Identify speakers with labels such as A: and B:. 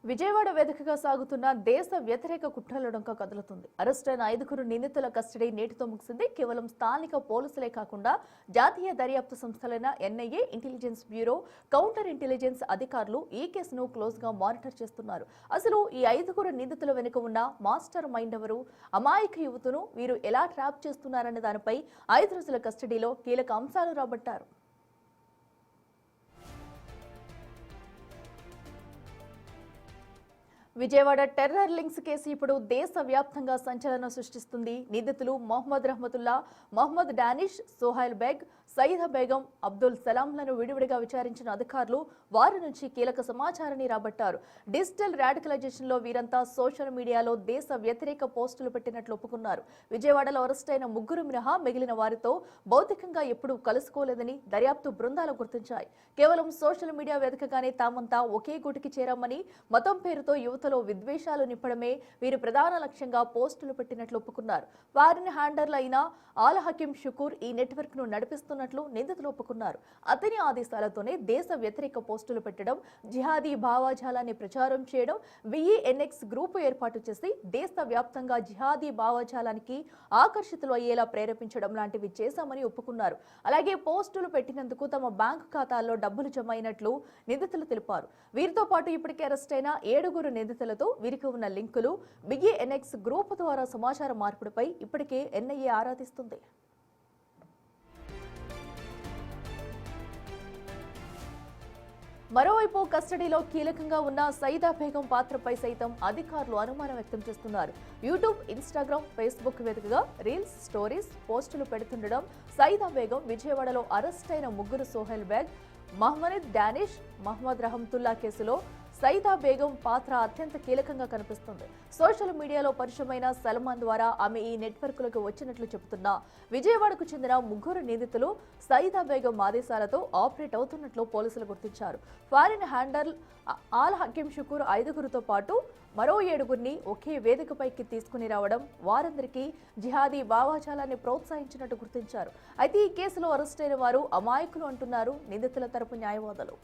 A: విజయవాడ వేదికగా సాగుతున్న దేశ వ్యతిరేక కుట్రల డొంక కదులుతుంది. అరెస్టైన 5 నిందితుల కస్టడీ నేటితో ముగిసింది. కేవలం స్థానిక పోలీసులే కాకుండా జాతీయ దర్యాప్తు సంస్థలైన NIA, intelligence bureau, counter intelligence అధికారులు ఈ కేసును క్లోజ్ గా మానిటర్ చేస్తున్నారు. అసలు ఈ 5 నిందితుల వెనుక ఉన్న మాస్టర్ మైండ్ ఎవరు? అమాయక యువతను వీరు ఎలా ట్రాప్ చేస్తున్నారనే దానిపై 5 రోజుల కస్టడీలో కీలక అంశాలు రాబట్టారు. విజయవాడ టెర్రర్ లింక్స్ కేసు ఇప్పుడు దేశవ్యాప్తంగా సంచలనం సృష్టిస్తుంది. నిందితులు మొహమ్మద్ రహమతుల్లా, మొహమ్మద్ డానిష్, సోహైల్ బేగ్, సయీదా బేగం, అబ్దుల్ సలాంలను విడివిడిగా విచారించిన అధికారులు వారి నుంచి కీలక సమాచారాన్ని రాబట్టారు. డిజిటల్ రాడికలైజేషన్ లో వీరంతా సోషల్ మీడియాలో దేశ వ్యతిరేక పోస్టులు పెట్టినట్లు ఒప్పుకున్నారు. విజయవాడలో అరెస్టైన 3 మినహా మిగిలిన వారితో భౌతికంగా ఎప్పుడూ కలుసుకోలేదని దర్యాప్తు బృందాలు గుర్తించాయి. కేవలం సోషల్ మీడియా వేదికగానే తామంతా ఒకే గూటికి చేరామని, మతం పేరుతో యువతలో విద్వేషాలు నింపడమే వీరి ప్రధాన లక్ష్యంగా పోస్టులు పెట్టినట్లు ఒప్పుకున్నారు. వారిని హ్యాండర్లు అయిన ఆల్ హకీం షుకూర్ ఈ నెట్వర్క్ ను నడిపిస్తున్నట్లు నిందితులు ఒప్పుకున్నారు. అతని ఆదేశాలతోనే దేశ వ్యతిరేక పోస్టులు పెట్టడం, జిహాదీ భావజాలాన్ని ప్రచారం చేయడం, విఈఎన్ఎక్స్ గ్రూపు ఏర్పాటు చేసి దేశవ్యాప్తంగా జిహాదీ భావజాలానికి ఆకర్షితులు అయ్యేలా ప్రేరేపించడం లాంటివి చేశామని ఒప్పుకున్నారు. అలాగే పోస్టులు పెట్టినందుకు తమ బ్యాంకు ఖాతాల్లో డబ్బులు జమ అయినట్లు నిందితులు తెలిపారు. వీరితో పాటు ఇప్పటికే అరెస్ట్ అయిన 7 నిందితులతో వీరికి ఉన్న లింకులు, విఈఎన్ఎక్స్ గ్రూప్ ద్వారా సమాచార మార్పిడిపై ఇప్పటికే ఎన్ఐఏ ఆరా తీస్తుంది. మరోవైపు కస్టడీలో కీలకంగా ఉన్న సయీదా బేగం పాత్రపై సైతం అధికారులు అనుమానం వ్యక్తం చేస్తున్నారు. యూట్యూబ్, ఇన్స్టాగ్రామ్, ఫేస్బుక్ వేదికగా రీల్స్, స్టోరీస్, పోస్టులు పెడుతుండడం, సయీదా బేగం విజయవాడలో అరెస్ట్ అయిన 3 సోహైల్ బేగ్, మహమ్మద్ డానిష్, మహమ్మద్ రహమతుల్లా కేసులో సయీదా బేగం పాత్ర అత్యంత కీలకంగా కనిపిస్తుంది. సోషల్ మీడియాలో పరిచయమైన సల్మాన్ ద్వారా ఆమె ఈ నెట్వర్క్లకు వచ్చినట్లు చెబుతున్నా విజయవాడకు చెందిన 3 నిందితులు సయీదా బేగం ఆదేశాలతో ఆపరేట్ అవుతున్నట్లు పోలీసులు గుర్తించారు. ఫారిన్ హ్యాండర్ ఆల్ హకీం షుకూర్ 5 పాటు మరో 7 ఒకే వేదికపైకి తీసుకుని రావడం, వారందరికీ జిహాదీ భావజాలాన్ని ప్రోత్సహించినట్టు గుర్తించారు. అయితే ఈ కేసులో అరెస్టైన వారు అమాయకులు అంటున్నారు నిందితుల తరపు న్యాయవాదులు.